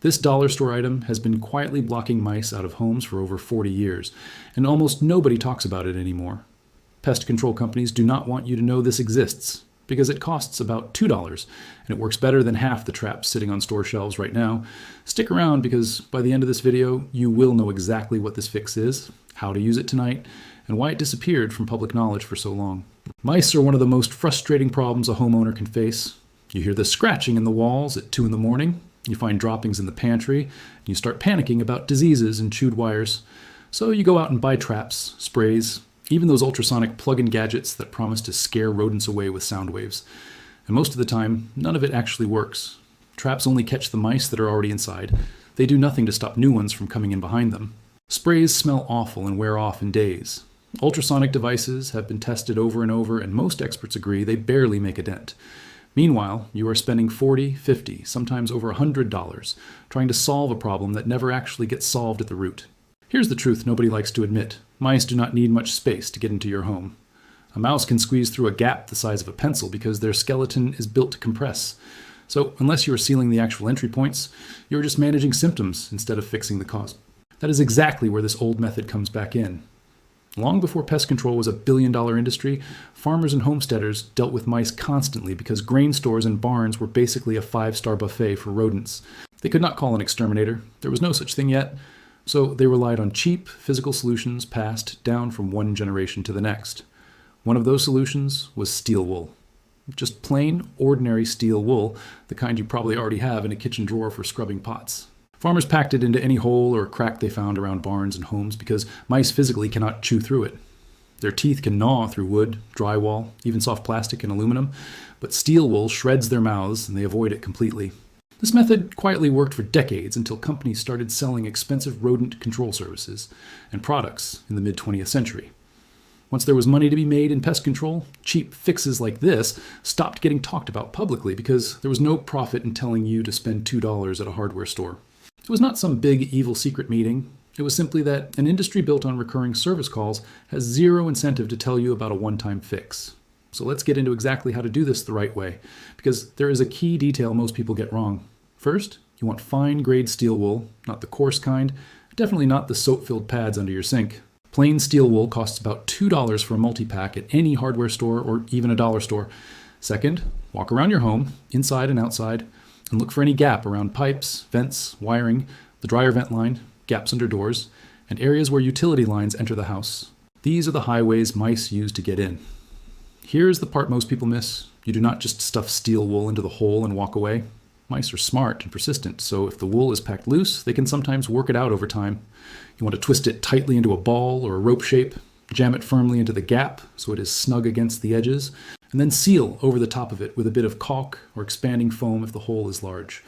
This dollar store item has been quietly blocking mice out of homes for over 40 years, and almost nobody talks about it anymore. Pest control companies do not want you to know this exists, because it costs about $2, and it works better than half the traps sitting on store shelves right now. Stick around, because by the end of this video, you will know exactly what this fix is, how to use it tonight, and why it disappeared from public knowledge for so long. Mice are one of the most frustrating problems a homeowner can face. You hear the scratching in the walls at 2 in the morning, you find droppings in the pantry, and you start panicking about diseases and chewed wires. So you go out and buy traps, sprays, even those ultrasonic plug-in gadgets that promise to scare rodents away with sound waves. And most of the time, none of it actually works. Traps only catch the mice that are already inside. They do nothing to stop new ones from coming in behind them. Sprays smell awful and wear off in days. Ultrasonic devices have been tested over and over, and most experts agree they barely make a dent. Meanwhile, you are spending $40, $50, sometimes over $100 trying to solve a problem that never actually gets solved at the root. Here's the truth nobody likes to admit. Mice do not need much space to get into your home. A mouse can squeeze through a gap the size of a pencil because their skeleton is built to compress. So unless you are sealing the actual entry points, you're just managing symptoms instead of fixing the cause. That is exactly where this old method comes back in. Long before pest control was a billion-dollar industry, farmers and homesteaders dealt with mice constantly because grain stores and barns were basically a 5-star buffet for rodents. They could not call an exterminator. There was no such thing yet. So they relied on cheap, physical solutions passed down from one generation to the next. One of those solutions was steel wool. Just plain, ordinary steel wool, the kind you probably already have in a kitchen drawer for scrubbing pots. Farmers packed it into any hole or crack they found around barns and homes because mice physically cannot chew through it. Their teeth can gnaw through wood, drywall, even soft plastic and aluminum, but steel wool shreds their mouths and they avoid it completely. This method quietly worked for decades until companies started selling expensive rodent control services and products in the mid-20th century. Once there was money to be made in pest control, cheap fixes like this stopped getting talked about publicly because there was no profit in telling you to spend $2 at a hardware store. It was not some big evil secret meeting. It was simply that an industry built on recurring service calls has zero incentive to tell you about a one-time fix. So let's get into exactly how to do this the right way, because there is a key detail most people get wrong. First, you want fine-grade steel wool, not the coarse kind, definitely not the soap-filled pads under your sink. Plain steel wool costs about $2 for a multi-pack at any hardware store or even a dollar store. Second, walk around your home, inside and outside, and look for any gap around pipes, vents, wiring, the dryer vent line, gaps under doors, and areas where utility lines enter the house. These are the highways mice use to get in. Here's the part most people miss. You do not just stuff steel wool into the hole and walk away. Mice are smart and persistent, so if the wool is packed loose, they can sometimes work it out over time. You want to twist it tightly into a ball or a rope shape, jam it firmly into the gap so it is snug against the edges, and then seal over the top of it with a bit of caulk or expanding foam if the hole is large.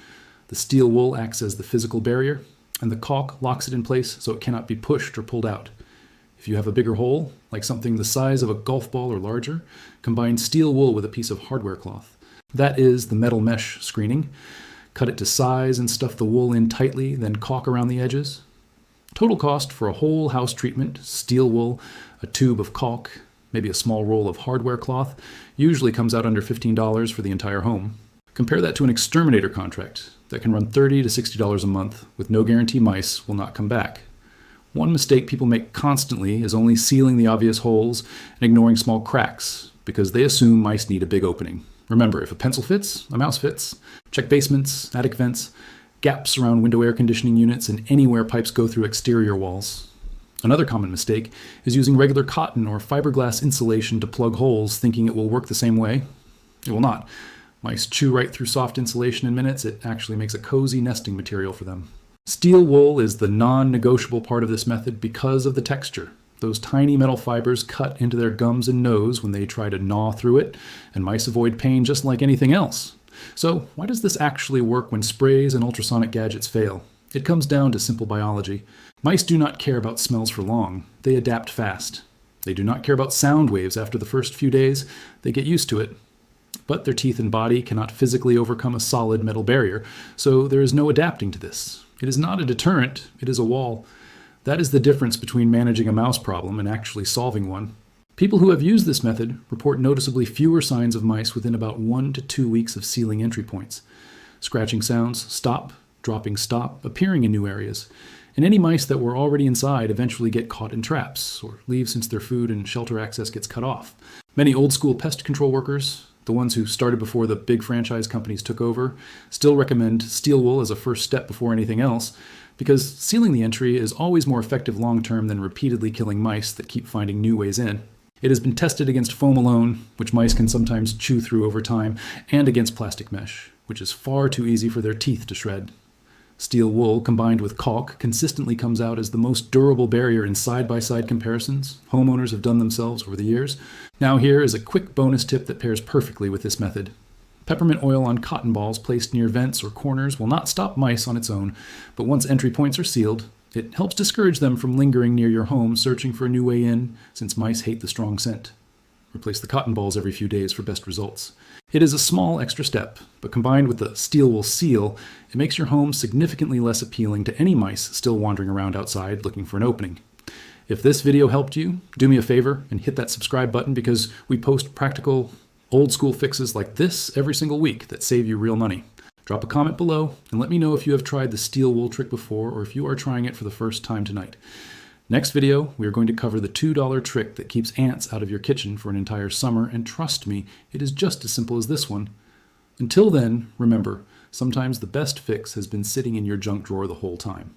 The steel wool acts as the physical barrier, and the caulk locks it in place so it cannot be pushed or pulled out. If you have a bigger hole, like something the size of a golf ball or larger, combine steel wool with a piece of hardware cloth. That is the metal mesh screening. Cut it to size and stuff the wool in tightly, then caulk around the edges. Total cost for a whole house treatment, steel wool, a tube of caulk, maybe a small roll of hardware cloth, usually comes out under $15 for the entire home. Compare that to an exterminator contract that can run $30 to $60 a month with no guarantee mice will not come back. One mistake people make constantly is only sealing the obvious holes and ignoring small cracks because they assume mice need a big opening. Remember, if a pencil fits, a mouse fits. Check basements, attic vents, gaps around window air conditioning units, and anywhere pipes go through exterior walls. Another common mistake is using regular cotton or fiberglass insulation to plug holes thinking it will work the same way. It will not. Mice chew right through soft insulation in minutes. It actually makes a cozy nesting material for them. Steel wool is the non-negotiable part of this method because of the texture. Those tiny metal fibers cut into their gums and nose when they try to gnaw through it, and mice avoid pain just like anything else. So why does this actually work when sprays and ultrasonic gadgets fail? It comes down to simple biology. Mice do not care about smells for long. They adapt fast. They do not care about sound waves after the first few days. They get used to it. But their teeth and body cannot physically overcome a solid metal barrier, so there is no adapting to this. It is not a deterrent, it is a wall. That is the difference between managing a mouse problem and actually solving one. People who have used this method report noticeably fewer signs of mice within about 1 to 2 weeks of sealing entry points. Scratching sounds stop, dropping stop, appearing in new areas. And any mice that were already inside eventually get caught in traps or leave since their food and shelter access gets cut off. Many old school pest control workers, the ones who started before the big franchise companies took over, still recommend steel wool as a first step before anything else, because sealing the entry is always more effective long term than repeatedly killing mice that keep finding new ways in. It has been tested against foam alone, which mice can sometimes chew through over time, and against plastic mesh, which is far too easy for their teeth to shred. Steel wool combined with caulk consistently comes out as the most durable barrier in side-by-side comparisons homeowners have done themselves over the years. Now here is a quick bonus tip that pairs perfectly with this method. Peppermint oil on cotton balls placed near vents or corners will not stop mice on its own, but once entry points are sealed, it helps discourage them from lingering near your home searching for a new way in, since mice hate the strong scent. Replace the cotton balls every few days for best results. It is a small extra step, but combined with the steel wool seal, it makes your home significantly less appealing to any mice still wandering around outside looking for an opening. If this video helped you, do me a favor and hit that subscribe button, because we post practical, old school fixes like this every single week that save you real money. Drop a comment below and let me know if you have tried the steel wool trick before or if you are trying it for the first time tonight. Next video, we are going to cover the $2 trick that keeps ants out of your kitchen for an entire summer, and trust me, it is just as simple as this one. Until then, remember, sometimes the best fix has been sitting in your junk drawer the whole time.